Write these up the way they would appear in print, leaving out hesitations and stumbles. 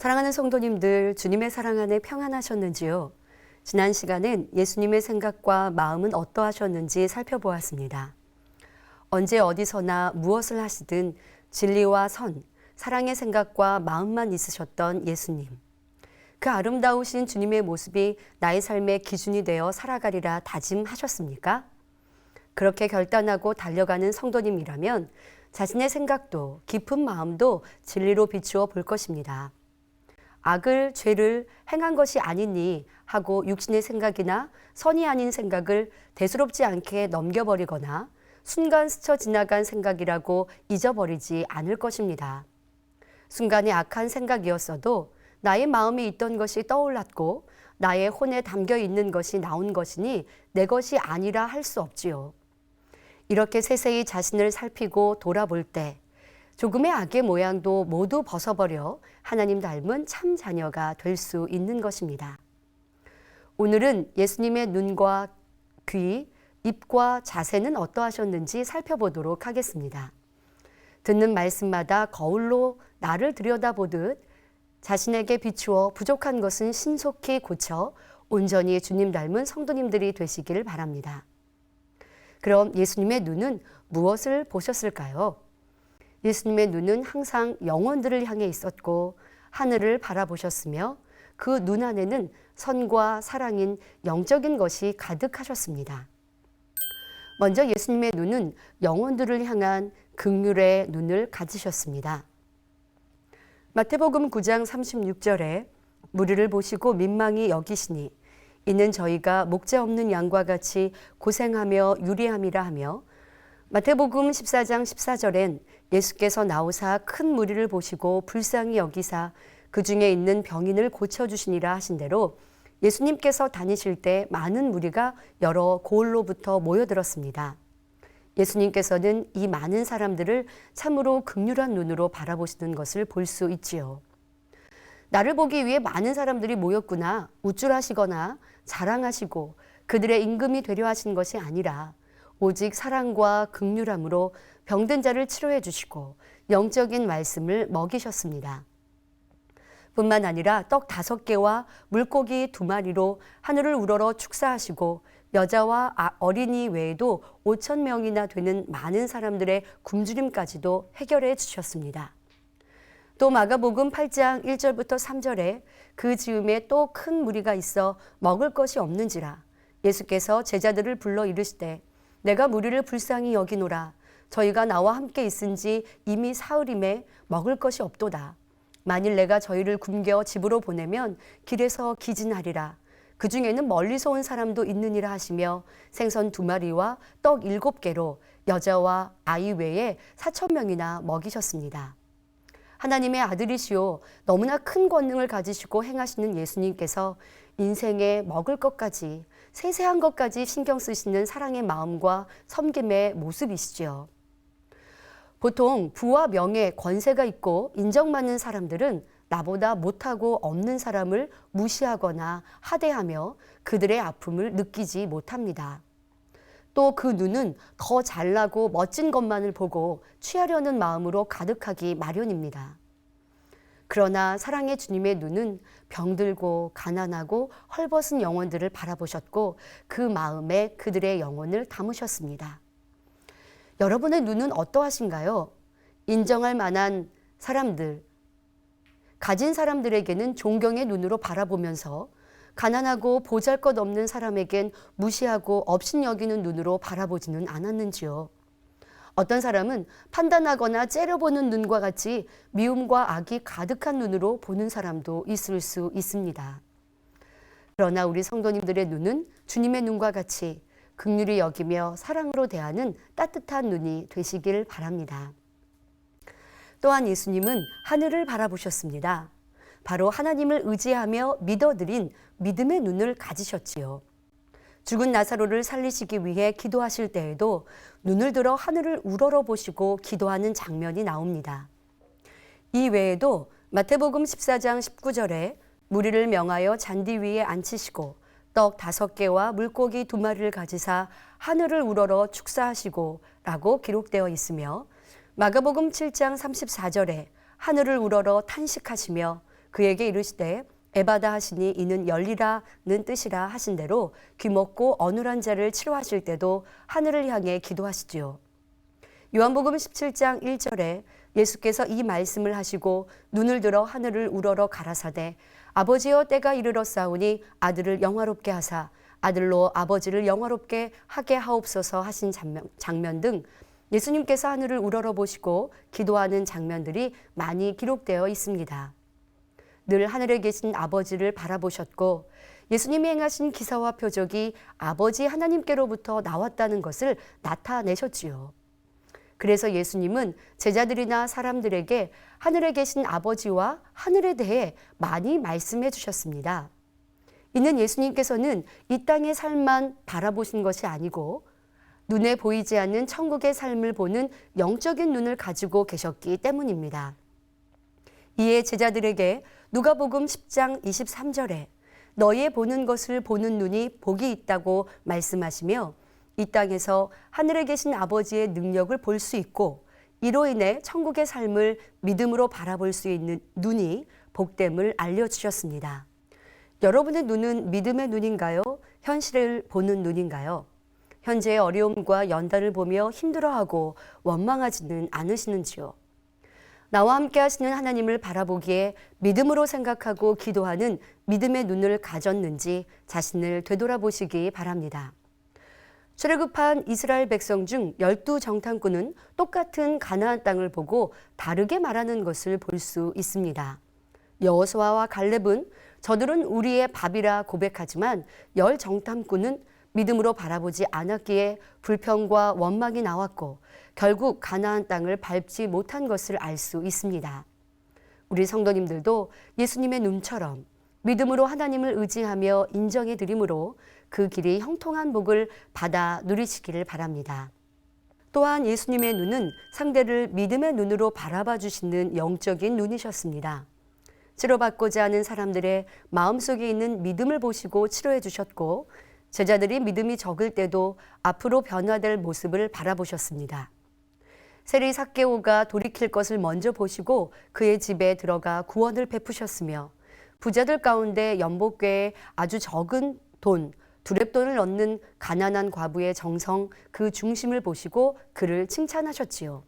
사랑하는 성도님들, 주님의 사랑 안에 평안하셨는지요? 지난 시간엔 예수님의 생각과 마음은 어떠하셨는지 살펴보았습니다. 언제 어디서나 무엇을 하시든 진리와 선, 사랑의 생각과 마음만 있으셨던 예수님. 그 아름다우신 주님의 모습이 나의 삶의 기준이 되어 살아가리라 다짐하셨습니까? 그렇게 결단하고 달려가는 성도님이라면 자신의 생각도 깊은 마음도 진리로 비추어 볼 것입니다. 악을, 죄를 행한 것이 아니니 하고 육신의 생각이나 선이 아닌 생각을 대수롭지 않게 넘겨버리거나 순간 스쳐 지나간 생각이라고 잊어버리지 않을 것입니다. 순간의 악한 생각이었어도 나의 마음에 있던 것이 떠올랐고 나의 혼에 담겨 있는 것이 나온 것이니 내 것이 아니라 할 수 없지요. 이렇게 세세히 자신을 살피고 돌아볼 때 조금의 악의 모양도 모두 벗어버려 하나님 닮은 참 자녀가 될 수 있는 것입니다. 오늘은 예수님의 눈과 귀, 입과 자세는 어떠하셨는지 살펴보도록 하겠습니다. 듣는 말씀마다 거울로 나를 들여다보듯 자신에게 비추어 부족한 것은 신속히 고쳐 온전히 주님 닮은 성도님들이 되시기를 바랍니다. 그럼 예수님의 눈은 무엇을 보셨을까요? 예수님의 눈은 항상 영혼들을 향해 있었고 하늘을 바라보셨으며 그 눈 안에는 선과 사랑인 영적인 것이 가득하셨습니다. 먼저 예수님의 눈은 영혼들을 향한 긍휼의 눈을 가지셨습니다. 마태복음 9장 36절에 무리를 보시고 민망히 여기시니 이는 저희가 목자 없는 양과 같이 고생하며 유리함이라 하며 마태복음 14장 14절엔 예수께서 나오사 큰 무리를 보시고 불쌍히 여기사 그 중에 있는 병인을 고쳐주시니라 하신 대로 예수님께서 다니실 때 많은 무리가 여러 고을로부터 모여들었습니다. 예수님께서는 이 많은 사람들을 참으로 긍휼한 눈으로 바라보시는 것을 볼 수 있지요. 나를 보기 위해 많은 사람들이 모였구나 우쭐하시거나 자랑하시고 그들의 임금이 되려 하신 것이 아니라 오직 사랑과 긍휼함으로 병든 자를 치료해 주시고 영적인 말씀을 먹이셨습니다. 뿐만 아니라 떡 5개와 물고기 2마리로 하늘을 우러러 축사하시고 여자와 어린이 외에도 5,000명이나 되는 많은 사람들의 굶주림까지도 해결해 주셨습니다. 또 마가복음 8장 1절부터 3절에 그 즈음에 또 큰 무리가 있어 먹을 것이 없는지라 예수께서 제자들을 불러 이르시되 내가 무리를 불쌍히 여기노라 저희가 나와 함께 있은지 이미 사흘임에 먹을 것이 없도다. 만일 내가 저희를 굶겨 집으로 보내면 길에서 기진하리라. 그 중에는 멀리서 온 사람도 있느니라 하시며 생선 2마리와 떡 7개로 여자와 아이 외에 4,000명이나 먹이셨습니다. 하나님의 아들이시오 너무나 큰 권능을 가지시고 행하시는 예수님께서 인생에 먹을 것까지 세세한 것까지 신경 쓰시는 사랑의 마음과 섬김의 모습이시지요. 보통 부와 명예, 권세가 있고 인정받는 사람들은 나보다 못하고 없는 사람을 무시하거나 하대하며 그들의 아픔을 느끼지 못합니다. 또 그 눈은 더 잘나고 멋진 것만을 보고 취하려는 마음으로 가득하기 마련입니다. 그러나 사랑의 주님의 눈은 병들고 가난하고 헐벗은 영혼들을 바라보셨고 그 마음에 그들의 영혼을 담으셨습니다. 여러분의 눈은 어떠하신가요? 인정할 만한 사람들, 가진 사람들에게는 존경의 눈으로 바라보면서 가난하고 보잘것없는 사람에겐 무시하고 업신여기는 눈으로 바라보지는 않았는지요. 어떤 사람은 판단하거나 째려보는 눈과 같이 미움과 악이 가득한 눈으로 보는 사람도 있을 수 있습니다. 그러나 우리 성도님들의 눈은 주님의 눈과 같이 긍휼히 여기며 사랑으로 대하는 따뜻한 눈이 되시길 바랍니다. 또한 예수님은 하늘을 바라보셨습니다. 바로 하나님을 의지하며 믿어드린 믿음의 눈을 가지셨지요. 죽은 나사로를 살리시기 위해 기도하실 때에도 눈을 들어 하늘을 우러러 보시고 기도하는 장면이 나옵니다. 이 외에도 마태복음 14장 19절에 무리를 명하여 잔디 위에 앉히시고 떡 5개와 물고기 2마리를 가지사 하늘을 우러러 축사하시고 라고 기록되어 있으며 마가복음 7장 34절에 하늘을 우러러 탄식하시며 그에게 이르시되 에바다 하시니 이는 열리라는 뜻이라 하신 대로 귀먹고 어눌한 자를 치료하실 때도 하늘을 향해 기도하시지요. 요한복음 17장 1절에 예수께서 이 말씀을 하시고 눈을 들어 하늘을 우러러 가라사대 아버지여 때가 이르렀사오니 아들을 영화롭게 하사 아들로 아버지를 영화롭게 하게 하옵소서 하신 장면 등 예수님께서 하늘을 우러러 보시고 기도하는 장면들이 많이 기록되어 있습니다. 늘 하늘에 계신 아버지를 바라보셨고 예수님이 행하신 기사와 표적이 아버지 하나님께로부터 나왔다는 것을 나타내셨지요. 그래서 예수님은 제자들이나 사람들에게 하늘에 계신 아버지와 하늘에 대해 많이 말씀해 주셨습니다. 이는 예수님께서는 이 땅의 삶만 바라보신 것이 아니고 눈에 보이지 않는 천국의 삶을 보는 영적인 눈을 가지고 계셨기 때문입니다. 이에 제자들에게 누가복음 10장 23절에 너희의 보는 것을 보는 눈이 복이 있다고 말씀하시며 이 땅에서 하늘에 계신 아버지의 능력을 볼 수 있고 이로 인해 천국의 삶을 믿음으로 바라볼 수 있는 눈이 복됨을 알려주셨습니다. 여러분의 눈은 믿음의 눈인가요? 현실을 보는 눈인가요? 현재의 어려움과 연단을 보며 힘들어하고 원망하지는 않으시는지요? 나와 함께 하시는 하나님을 바라보기에 믿음으로 생각하고 기도하는 믿음의 눈을 가졌는지 자신을 되돌아보시기 바랍니다. 출애굽한 이스라엘 백성 중 12정탐꾼은 똑같은 가나안 땅을 보고 다르게 말하는 것을 볼 수 있습니다. 여호수아와 갈렙은 저들은 우리의 밥이라 고백하지만 10정탐꾼은 믿음으로 바라보지 않았기에 불평과 원망이 나왔고 결국 가나안 땅을 밟지 못한 것을 알 수 있습니다. 우리 성도님들도 예수님의 눈처럼 믿음으로 하나님을 의지하며 인정해 드림으로 그 길이 형통한 복을 받아 누리시기를 바랍니다. 또한 예수님의 눈은 상대를 믿음의 눈으로 바라봐 주시는 영적인 눈이셨습니다. 치료받고자 하는 사람들의 마음속에 있는 믿음을 보시고 치료해 주셨고 제자들이 믿음이 적을 때도 앞으로 변화될 모습을 바라보셨습니다. 세리 삭개오가 돌이킬 것을 먼저 보시고 그의 집에 들어가 구원을 베푸셨으며 부자들 가운데 연복궤에 아주 적은 돈, 두렙돈을 얻는 가난한 과부의 정성, 그 중심을 보시고 그를 칭찬하셨지요.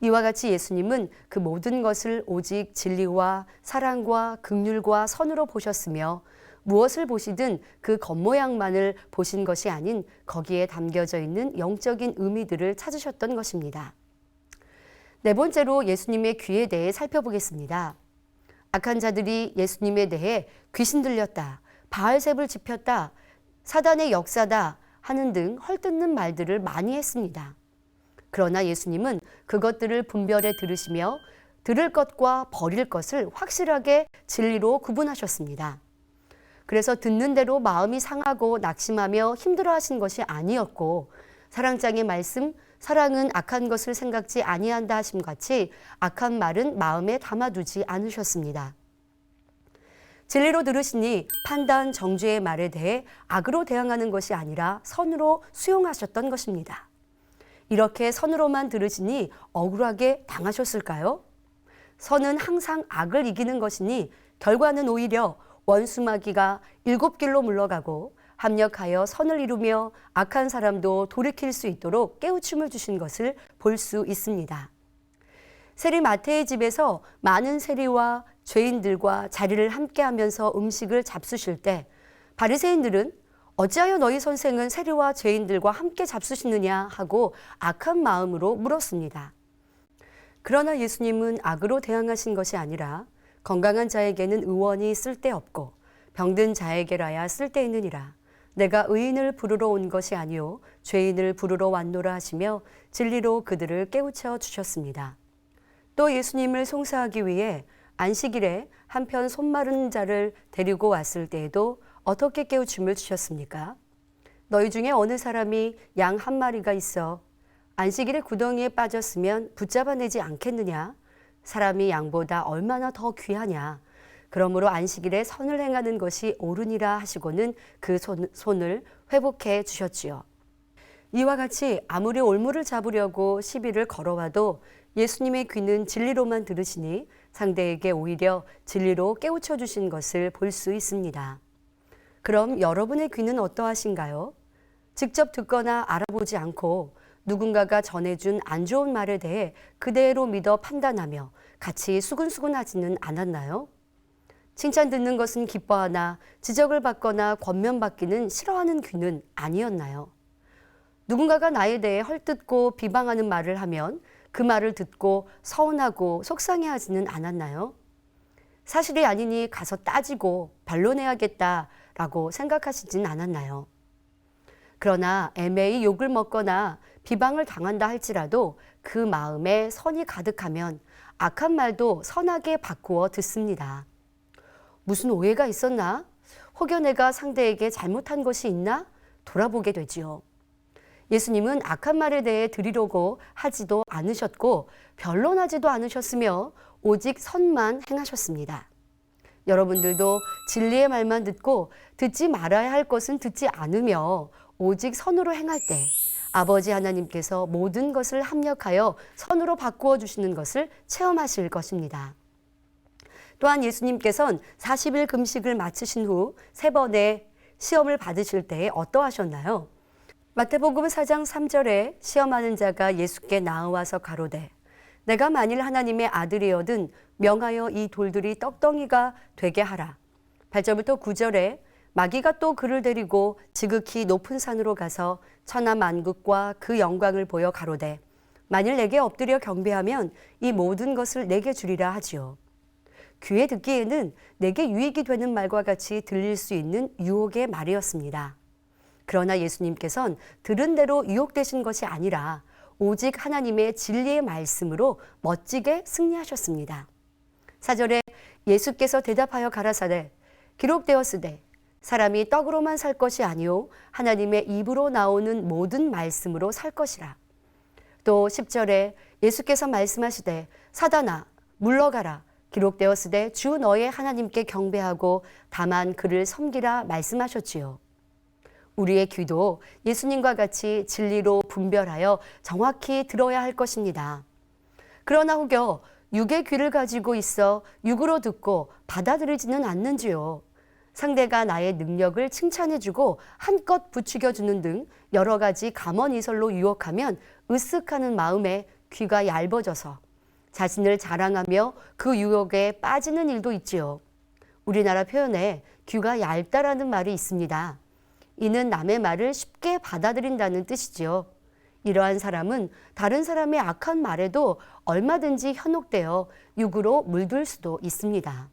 이와 같이 예수님은 그 모든 것을 오직 진리와 사랑과 긍휼과 선으로 보셨으며 무엇을 보시든 그 겉모양만을 보신 것이 아닌 거기에 담겨져 있는 영적인 의미들을 찾으셨던 것입니다. 네 번째로 예수님의 귀에 대해 살펴보겠습니다. 악한 자들이 예수님에 대해 귀신 들렸다, 바알셉을 짚였다, 사단의 역사다 하는 등 헐뜯는 말들을 많이 했습니다. 그러나 예수님은 그것들을 분별해 들으시며 들을 것과 버릴 것을 확실하게 진리로 구분하셨습니다. 그래서 듣는 대로 마음이 상하고 낙심하며 힘들어하신 것이 아니었고 사랑장의 말씀 사랑은 악한 것을 생각지 아니한다 하심같이 악한 말은 마음에 담아두지 않으셨습니다. 진리로 들으시니 판단, 정죄의 말에 대해 악으로 대항하는 것이 아니라 선으로 수용하셨던 것입니다. 이렇게 선으로만 들으시니 억울하게 당하셨을까요? 선은 항상 악을 이기는 것이니 결과는 오히려 원수마귀가 7길로 물러가고 합력하여 선을 이루며 악한 사람도 돌이킬 수 있도록 깨우침을 주신 것을 볼 수 있습니다. 세리 마태의 집에서 많은 세리와 죄인들과 자리를 함께하면서 음식을 잡수실 때 바리새인들은 어찌하여 너희 선생은 세리와 죄인들과 함께 잡수시느냐 하고 악한 마음으로 물었습니다. 그러나 예수님은 악으로 대항하신 것이 아니라 건강한 자에게는 의원이 쓸데없고 병든 자에게라야 쓸데있느니라. 내가 의인을 부르러 온 것이 아니요 죄인을 부르러 왔노라 하시며 진리로 그들을 깨우쳐 주셨습니다. 또 예수님을 송사하기 위해 안식일에 한편 손 마른 자를 데리고 왔을 때에도 어떻게 깨우침을 주셨습니까? 너희 중에 어느 사람이 양 한 마리가 있어 안식일에 구덩이에 빠졌으면 붙잡아내지 않겠느냐? 사람이 양보다 얼마나 더 귀하냐? 그러므로 안식일에 선을 행하는 것이 옳으니라 하시고는 그 손을 회복해 주셨지요. 이와 같이 아무리 올무를 잡으려고 시비를 걸어와도 예수님의 귀는 진리로만 들으시니 상대에게 오히려 진리로 깨우쳐 주신 것을 볼 수 있습니다. 그럼 여러분의 귀는 어떠하신가요? 직접 듣거나 알아보지 않고 누군가가 전해준 안 좋은 말에 대해 그대로 믿어 판단하며 같이 수근수근하지는 않았나요? 칭찬 듣는 것은 기뻐하나 지적을 받거나 권면받기는 싫어하는 귀는 아니었나요? 누군가가 나에 대해 헐뜯고 비방하는 말을 하면 그 말을 듣고 서운하고 속상해하지는 않았나요? 사실이 아니니 가서 따지고 반론해야겠다라고 생각하시진 않았나요? 그러나 애매히 욕을 먹거나 비방을 당한다 할지라도 그 마음에 선이 가득하면 악한 말도 선하게 바꾸어 듣습니다. 무슨 오해가 있었나? 혹여 내가 상대에게 잘못한 것이 있나? 돌아보게 되지요. 예수님은 악한 말에 대해 들으려고 하지도 않으셨고 변론하지도 않으셨으며 오직 선만 행하셨습니다. 여러분들도 진리의 말만 듣고 듣지 말아야 할 것은 듣지 않으며 오직 선으로 행할 때 아버지 하나님께서 모든 것을 합력하여 선으로 바꾸어 주시는 것을 체험하실 것입니다. 또한 예수님께서는 40일 금식을 마치신 후 3번의 시험을 받으실 때에 어떠하셨나요? 마태복음 4장 3절에 시험하는 자가 예수께 나와서 가로되 내가 만일 하나님의 아들이어든 명하여 이 돌들이 떡덩이가 되게 하라. 8절부터 9절에 마귀가 또 그를 데리고 지극히 높은 산으로 가서 천하 만국과 그 영광을 보여 가로되 만일 내게 엎드려 경배하면 이 모든 것을 내게 주리라 하지요. 귀에 듣기에는 내게 유익이 되는 말과 같이 들릴 수 있는 유혹의 말이었습니다. 그러나 예수님께서는 들은 대로 유혹되신 것이 아니라 오직 하나님의 진리의 말씀으로 멋지게 승리하셨습니다. 4절에 예수께서 대답하여 가라사대 기록되었으되 사람이 떡으로만 살 것이 아니요 하나님의 입으로 나오는 모든 말씀으로 살 것이라. 또 10절에 예수께서 말씀하시되 사단아 물러가라 기록되었으되 주 너의 하나님께 경배하고 다만 그를 섬기라 말씀하셨지요. 우리의 귀도 예수님과 같이 진리로 분별하여 정확히 들어야 할 것입니다. 그러나 혹여 육의 귀를 가지고 있어 육으로 듣고 받아들이지는 않는지요. 상대가 나의 능력을 칭찬해주고 한껏 부추겨주는 등 여러 가지 감언이설로 유혹하면 으쓱하는 마음에 귀가 얇아져서 자신을 자랑하며 그 유혹에 빠지는 일도 있지요. 우리나라 표현에 귀가 얇다라는 말이 있습니다. 이는 남의 말을 쉽게 받아들인다는 뜻이지요. 이러한 사람은 다른 사람의 악한 말에도 얼마든지 현혹되어 육으로 물들 수도 있습니다.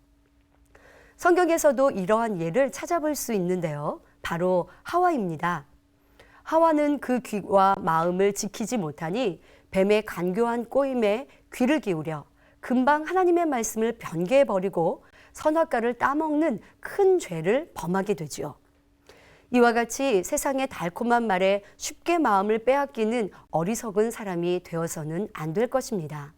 성경에서도 이러한 예를 찾아볼 수 있는데요. 바로 하와입니다. 하와는 그 귀와 마음을 지키지 못하니 뱀의 간교한 꼬임에 귀를 기울여 금방 하나님의 말씀을 변개해버리고 선악과를 따먹는 큰 죄를 범하게 되지요. 이와 같이 세상의 달콤한 말에 쉽게 마음을 빼앗기는 어리석은 사람이 되어서는 안 될 것입니다.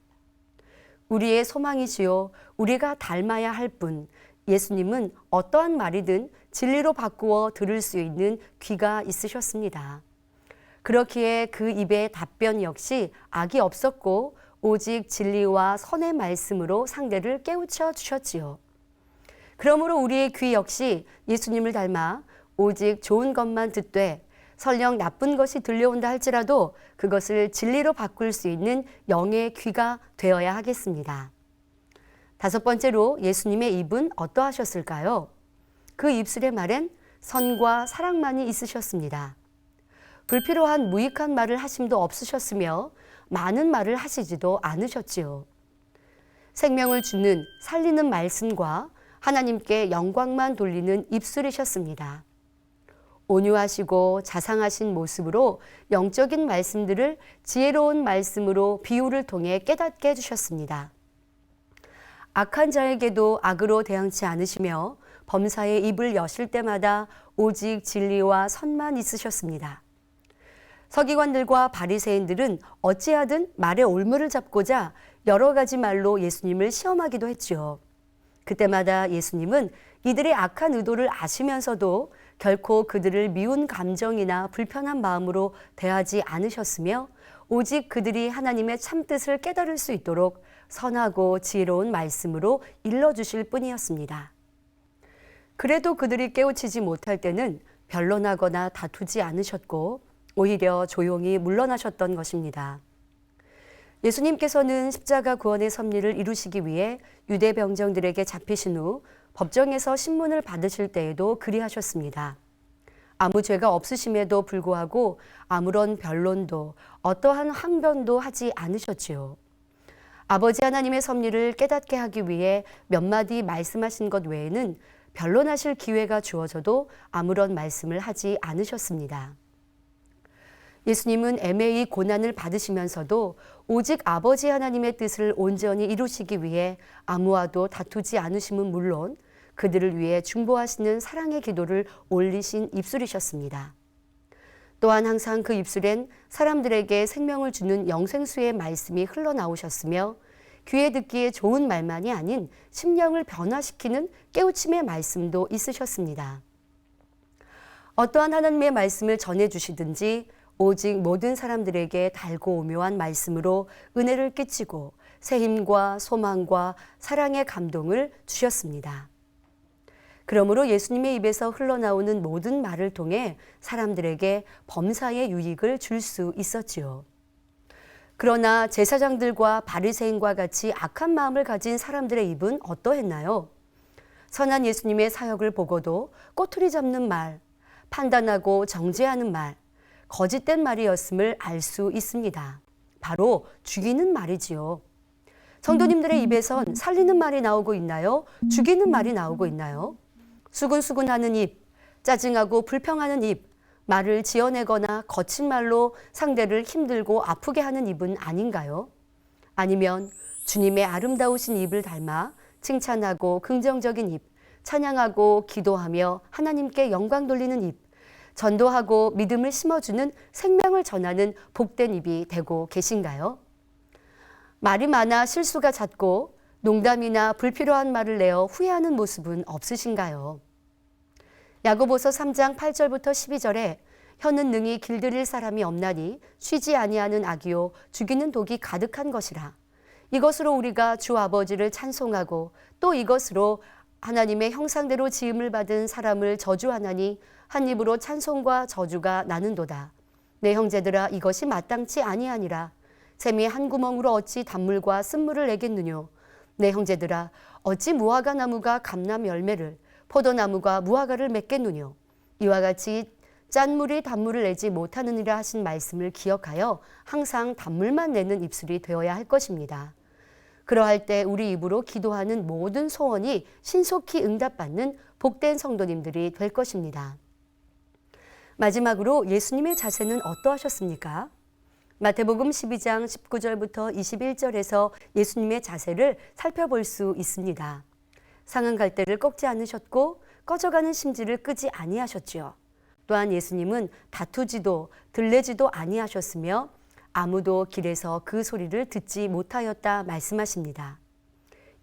우리의 소망이시요 우리가 닮아야 할 분 예수님은 어떠한 말이든 진리로 바꾸어 들을 수 있는 귀가 있으셨습니다. 그렇기에 그 입의 답변 역시 악이 없었고 오직 진리와 선의 말씀으로 상대를 깨우쳐 주셨지요. 그러므로 우리의 귀 역시 예수님을 닮아 오직 좋은 것만 듣되 설령 나쁜 것이 들려온다 할지라도 그것을 진리로 바꿀 수 있는 영의 귀가 되어야 하겠습니다. 5번째로 예수님의 입은 어떠하셨을까요? 그 입술의 말엔 선과 사랑만이 있으셨습니다. 불필요한 무익한 말을 하심도 없으셨으며 많은 말을 하시지도 않으셨지요. 생명을 주는 살리는 말씀과 하나님께 영광만 돌리는 입술이셨습니다. 온유하시고 자상하신 모습으로 영적인 말씀들을 지혜로운 말씀으로 비유를 통해 깨닫게 해주셨습니다. 악한 자에게도 악으로 대항치 않으시며 범사의 입을 여실 때마다 오직 진리와 선만 있으셨습니다. 서기관들과 바리새인들은 어찌하든 말의 올무를 잡고자 여러 가지 말로 예수님을 시험하기도 했지요. 그때마다 예수님은 이들의 악한 의도를 아시면서도 결코 그들을 미운 감정이나 불편한 마음으로 대하지 않으셨으며 오직 그들이 하나님의 참뜻을 깨달을 수 있도록 선하고 지혜로운 말씀으로 일러주실 뿐이었습니다. 그래도 그들이 깨우치지 못할 때는 변론하거나 다투지 않으셨고 오히려 조용히 물러나셨던 것입니다. 예수님께서는 십자가 구원의 섭리를 이루시기 위해 유대 병정들에게 잡히신 후 법정에서 신문을 받으실 때에도 그리하셨습니다. 아무 죄가 없으심에도 불구하고 아무런 변론도 어떠한 항변도 하지 않으셨지요. 아버지 하나님의 섭리를 깨닫게 하기 위해 몇 마디 말씀하신 것 외에는 변론하실 기회가 주어져도 아무런 말씀을 하지 않으셨습니다. 예수님은 애매히 고난을 받으시면서도 오직 아버지 하나님의 뜻을 온전히 이루시기 위해 아무와도 다투지 않으심은 물론 그들을 위해 중보하시는 사랑의 기도를 올리신 입술이셨습니다. 또한 항상 그 입술엔 사람들에게 생명을 주는 영생수의 말씀이 흘러나오셨으며 귀에 듣기에 좋은 말만이 아닌 심령을 변화시키는 깨우침의 말씀도 있으셨습니다. 어떠한 하나님의 말씀을 전해주시든지 오직 모든 사람들에게 달고 오묘한 말씀으로 은혜를 끼치고 새 힘과 소망과 사랑의 감동을 주셨습니다. 그러므로 예수님의 입에서 흘러나오는 모든 말을 통해 사람들에게 범사의 유익을 줄 수 있었지요. 그러나 제사장들과 바리새인과 같이 악한 마음을 가진 사람들의 입은 어떠했나요? 선한 예수님의 사역을 보고도 꼬투리 잡는 말, 판단하고 정죄하는 말, 거짓된 말이었음을 알 수 있습니다. 바로 죽이는 말이지요. 성도님들의 입에선 살리는 말이 나오고 있나요? 죽이는 말이 나오고 있나요? 수근수근하는 입, 짜증하고 불평하는 입, 말을 지어내거나 거친 말로 상대를 힘들고 아프게 하는 입은 아닌가요? 아니면 주님의 아름다우신 입을 닮아 칭찬하고 긍정적인 입, 찬양하고 기도하며 하나님께 영광 돌리는 입, 전도하고 믿음을 심어주는 생명을 전하는 복된 입이 되고 계신가요? 말이 많아 실수가 잦고 농담이나 불필요한 말을 내어 후회하는 모습은 없으신가요? 야고보서 3장 8절부터 12절에 혀는 능히 길들일 사람이 없나니 쉬지 아니하는 악이요 죽이는 독이 가득한 것이라. 이것으로 우리가 주 아버지를 찬송하고 또 이것으로 하나님의 형상대로 지음을 받은 사람을 저주하나니 한 입으로 찬송과 저주가 나는도다. 내 형제들아 이것이 마땅치 아니하니라. 샘이 한 구멍으로 어찌 단물과 쓴물을 내겠느뇨. 내 형제들아 어찌 무화과 나무가 감람 열매를 포도나무가 무화과를 맺겠느뇨. 이와 같이 짠물이 단물을 내지 못하느니라 하신 말씀을 기억하여 항상 단물만 내는 입술이 되어야 할 것입니다. 그러할 때 우리 입으로 기도하는 모든 소원이 신속히 응답받는 복된 성도님들이 될 것입니다. 마지막으로 예수님의 자세는 어떠하셨습니까? 마태복음 12장 19절부터 21절에서 예수님의 자세를 살펴볼 수 있습니다. 상한 갈대를 꺾지 않으셨고 꺼져가는 심지를 끄지 아니하셨지요. 또한 예수님은 다투지도 들레지도 아니하셨으며 아무도 길에서 그 소리를 듣지 못하였다 말씀하십니다.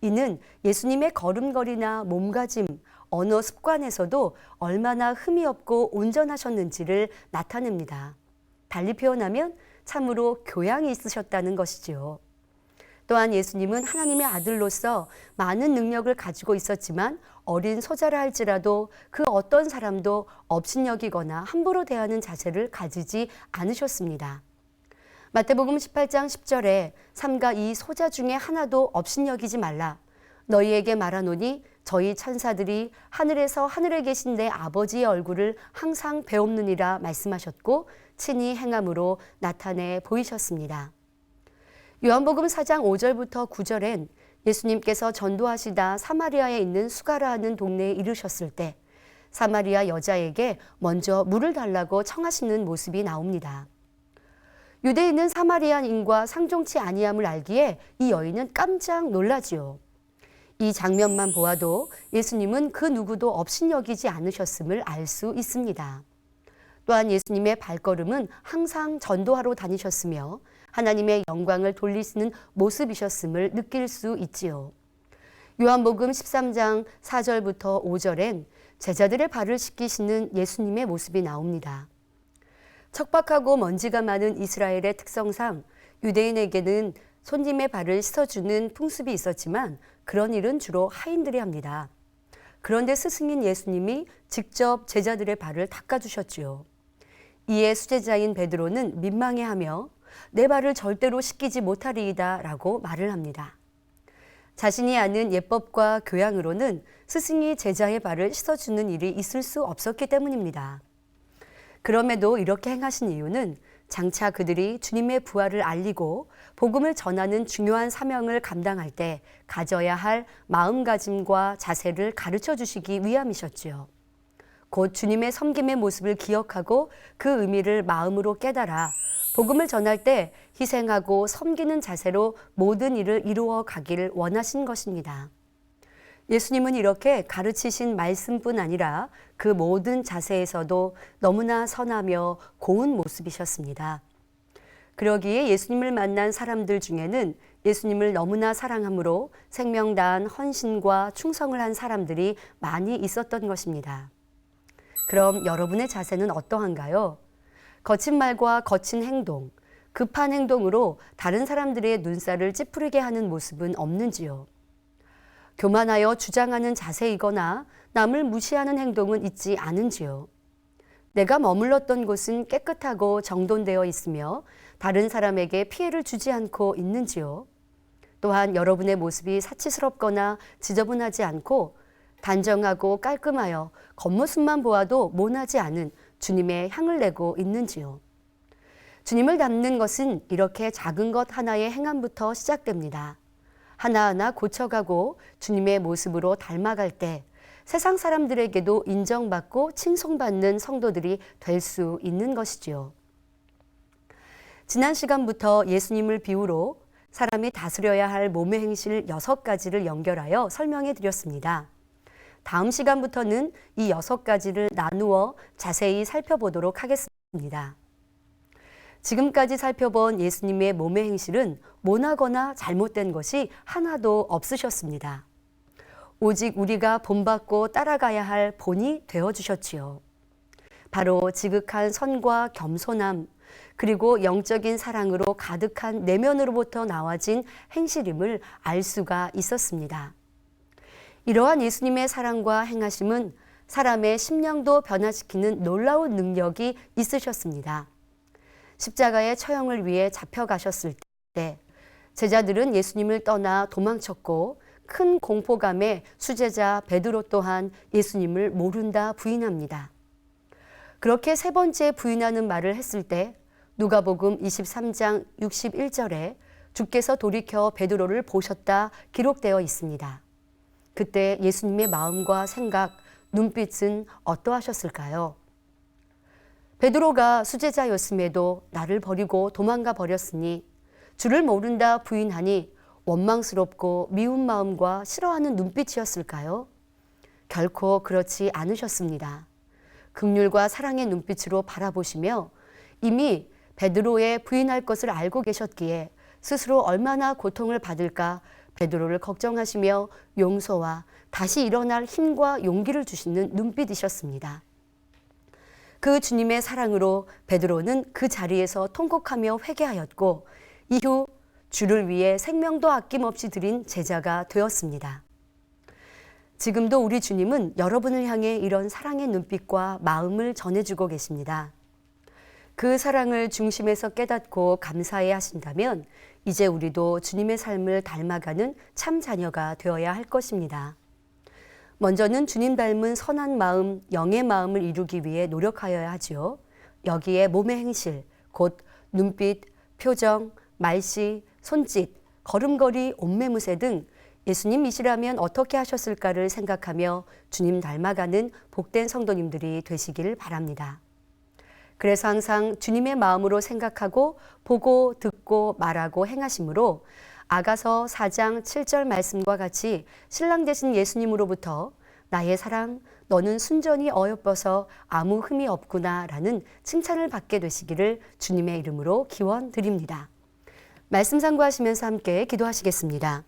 이는 예수님의 걸음걸이나 몸가짐, 언어 습관에서도 얼마나 흠이 없고 온전하셨는지를 나타냅니다. 달리 표현하면 참으로 교양이 있으셨다는 것이지요. 또한 예수님은 하나님의 아들로서 많은 능력을 가지고 있었지만 어린 소자라 할지라도 그 어떤 사람도 업신여기거나 함부로 대하는 자세를 가지지 않으셨습니다. 마태복음 18장 10절에 삼가 이 소자 중에 하나도 업신여기지 말라. 너희에게 말하노니 저희 천사들이 하늘에서 하늘에 계신 내 아버지의 얼굴을 항상 배옵느니라 말씀하셨고 친히 행함으로 나타내 보이셨습니다. 요한복음 4장 5절부터 9절엔 예수님께서 전도하시다 사마리아에 있는 수가라 하는 동네에 이르셨을 때 사마리아 여자에게 먼저 물을 달라고 청하시는 모습이 나옵니다. 유대인은 사마리아인과 상종치 아니함을 알기에 이 여인은 깜짝 놀라지요. 이 장면만 보아도 예수님은 그 누구도 업신여기지 않으셨음을 알 수 있습니다. 또한 예수님의 발걸음은 항상 전도하러 다니셨으며 하나님의 영광을 돌리시는 모습이셨음을 느낄 수 있지요. 요한복음 13장 4절부터 5절엔 제자들의 발을 씻기시는 예수님의 모습이 나옵니다. 척박하고 먼지가 많은 이스라엘의 특성상 유대인에게는 손님의 발을 씻어주는 풍습이 있었지만 그런 일은 주로 하인들이 합니다. 그런데 스승인 예수님이 직접 제자들의 발을 닦아주셨지요. 이에 수제자인 베드로는 민망해하며 내 발을 절대로 씻기지 못하리이다 라고 말을 합니다. 자신이 아는 예법과 교양으로는 스승이 제자의 발을 씻어주는 일이 있을 수 없었기 때문입니다. 그럼에도 이렇게 행하신 이유는 장차 그들이 주님의 부활을 알리고 복음을 전하는 중요한 사명을 감당할 때 가져야 할 마음가짐과 자세를 가르쳐 주시기 위함이셨지요. 곧 주님의 섬김의 모습을 기억하고 그 의미를 마음으로 깨달아 복음을 전할 때 희생하고 섬기는 자세로 모든 일을 이루어 가기를 원하신 것입니다. 예수님은 이렇게 가르치신 말씀뿐 아니라 그 모든 자세에서도 너무나 선하며 고운 모습이셨습니다. 그러기에 예수님을 만난 사람들 중에는 예수님을 너무나 사랑함으로 생명 다한 헌신과 충성을 한 사람들이 많이 있었던 것입니다. 그럼 여러분의 자세는 어떠한가요? 거친 말과 거친 행동, 급한 행동으로 다른 사람들의 눈살을 찌푸리게 하는 모습은 없는지요? 교만하여 주장하는 자세이거나 남을 무시하는 행동은 있지 않은지요? 내가 머물렀던 곳은 깨끗하고 정돈되어 있으며 다른 사람에게 피해를 주지 않고 있는지요? 또한 여러분의 모습이 사치스럽거나 지저분하지 않고 단정하고 깔끔하여 겉모습만 보아도 모나지 않은 주님의 향을 내고 있는지요? 주님을 닮는 것은 이렇게 작은 것 하나의 행함부터 시작됩니다. 하나하나 고쳐가고 주님의 모습으로 닮아갈 때 세상 사람들에게도 인정받고 칭송받는 성도들이 될 수 있는 것이지요. 지난 시간부터 예수님을 비유로 사람이 다스려야 할 몸의 행실 6가지를 연결하여 설명해 드렸습니다. 다음 시간부터는 이 6가지를 나누어 자세히 살펴보도록 하겠습니다. 지금까지 살펴본 예수님의 몸의 행실은 모나거나 잘못된 것이 하나도 없으셨습니다. 오직 우리가 본받고 따라가야 할 본이 되어주셨지요. 바로 지극한 선과 겸손함, 그리고 영적인 사랑으로 가득한 내면으로부터 나와진 행실임을 알 수가 있었습니다. 이러한 예수님의 사랑과 행하심은 사람의 심령도 변화시키는 놀라운 능력이 있으셨습니다. 십자가의 처형을 위해 잡혀가셨을 때 제자들은 예수님을 떠나 도망쳤고 큰 공포감에 수제자 베드로 또한 예수님을 모른다 부인합니다. 그렇게 3번째 부인하는 말을 했을 때 누가복음 23장 61절에 주께서 돌이켜 베드로를 보셨다 기록되어 있습니다. 그때 예수님의 마음과 생각, 눈빛은 어떠하셨을까요? 베드로가 수제자였음에도 나를 버리고 도망가 버렸으니 주를 모른다 부인하니 원망스럽고 미운 마음과 싫어하는 눈빛이었을까요? 결코 그렇지 않으셨습니다. 긍휼과 사랑의 눈빛으로 바라보시며 이미 베드로의 부인할 것을 알고 계셨기에 스스로 얼마나 고통을 받을까 베드로를 걱정하시며 용서와 다시 일어날 힘과 용기를 주시는 눈빛이셨습니다. 그 주님의 사랑으로 베드로는 그 자리에서 통곡하며 회개하였고 이후 주를 위해 생명도 아낌없이 드린 제자가 되었습니다. 지금도 우리 주님은 여러분을 향해 이런 사랑의 눈빛과 마음을 전해주고 계십니다. 그 사랑을 중심에서 깨닫고 감사해야 하신다면 이제 우리도 주님의 삶을 닮아가는 참 자녀가 되어야 할 것입니다. 먼저는 주님 닮은 선한 마음, 영의 마음을 이루기 위해 노력하여야 하지요. 여기에 몸의 행실, 곧 눈빛, 표정, 말씨, 손짓, 걸음걸이, 옷매무새 등 예수님이시라면 어떻게 하셨을까를 생각하며 주님 닮아가는 복된 성도님들이 되시길 바랍니다. 그래서 항상 주님의 마음으로 생각하고 보고 듣고 말하고 행하심으로 아가서 4장 7절 말씀과 같이 신랑 되신 예수님으로부터 나의 사랑, 너는 순전히 어여뻐서 아무 흠이 없구나 라는 칭찬을 받게 되시기를 주님의 이름으로 기원드립니다. 말씀 상고하시면서 함께 기도하시겠습니다.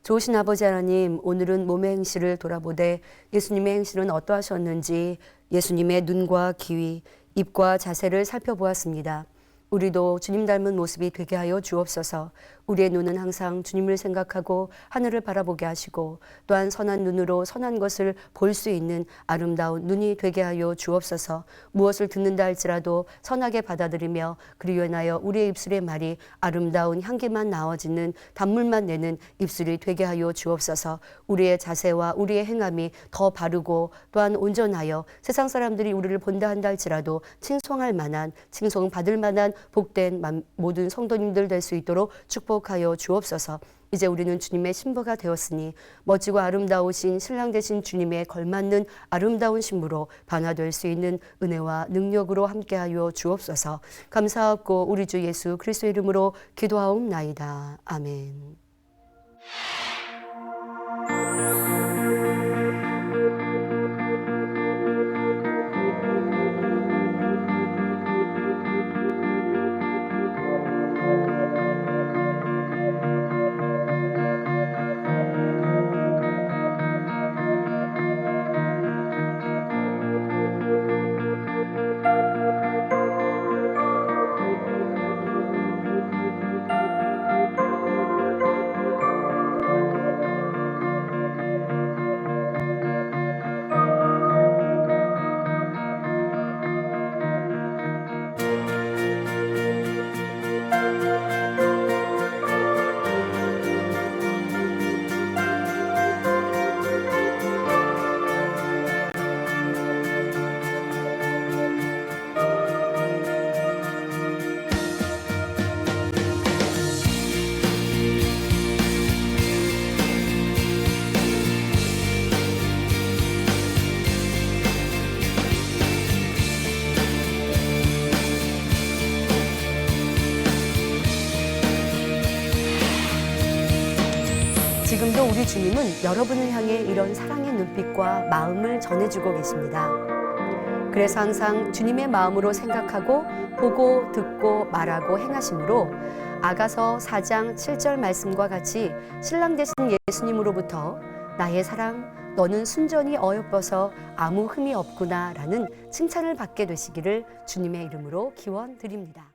좋으신 아버지 하나님, 오늘은 몸의 행실을 돌아보되 예수님의 행실은 어떠하셨는지 예수님의 눈과 귀, 입과 자세를 살펴보았습니다. 우리도 주님 닮은 모습이 되게 하여 주옵소서. 우리의 눈은 항상 주님을 생각하고 하늘을 바라보게 하시고 또한 선한 눈으로 선한 것을 볼 수 있는 아름다운 눈이 되게 하여 주옵소서. 무엇을 듣는다 할지라도 선하게 받아들이며 그리로 인하여 우리의 입술의 말이 아름다운 향기만 나와지는 단물만 내는 입술이 되게 하여 주옵소서. 우리의 자세와 우리의 행함이 더 바르고 또한 온전하여 세상 사람들이 우리를 본다 한다 할지라도 칭송할 만한, 칭송받을 만한 복된 모든 성도님들 될 수 있도록 축복하여 주옵소서. 이제 우리는 주님의 신부가 되었으니 멋지고 아름다우신 신랑 되신 주님의 걸맞는 아름다운 신부로 변화될 수 있는 은혜와 능력으로 함께하여 주옵소서. 감사하고 우리 주 예수 그리스도 이름으로 기도하옵나이다. 아멘. 지금도 우리 주님은 여러분을 향해 이런 사랑의 눈빛과 마음을 전해주고 계십니다. 그래서 항상 주님의 마음으로 생각하고 보고 듣고 말하고 행하심으로 아가서 4장 7절 말씀과 같이 신랑 되신 예수님으로부터 나의 사랑 너는 순전히 어여뻐서 아무 흠이 없구나 라는 칭찬을 받게 되시기를 주님의 이름으로 기원드립니다.